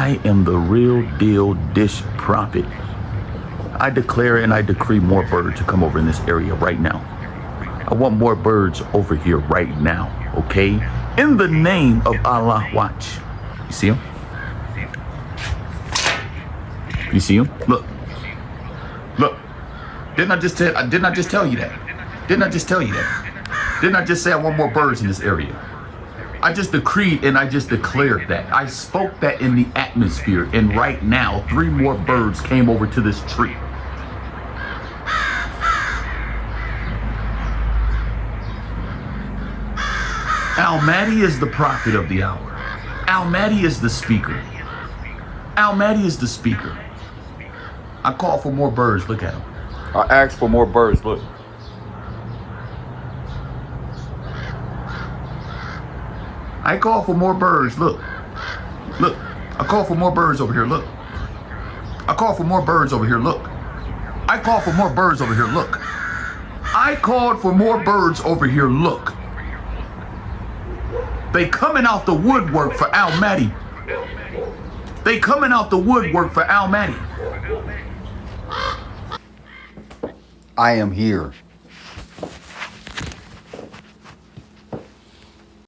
I am the real deal dish prophet. I declare and I decree more birds to come over in this area right now. I want more birds over here right now, okay? In the name of Allah, watch. You see him? You see him? Look. Look. Didn't I just tell you that? Didn't I just tell you that? Didn't I just say I want more birds in this area? I just decreed and I just declared that. I spoke that in the atmosphere, and right now 3 more birds came over to this tree. Mahdi is the prophet of the hour. Mahdi is the speaker. Mahdi is the speaker. I call for more birds. Look at him. I asked for more birds. Look. I call for more birds. Look. Look. I call for more birds over here. Look. I call for more birds over here. Look. I call for more birds over here. Look. I called for more birds over here. Look. They coming out the woodwork for Mahdi. They coming out the woodwork for Mahdi. I am here.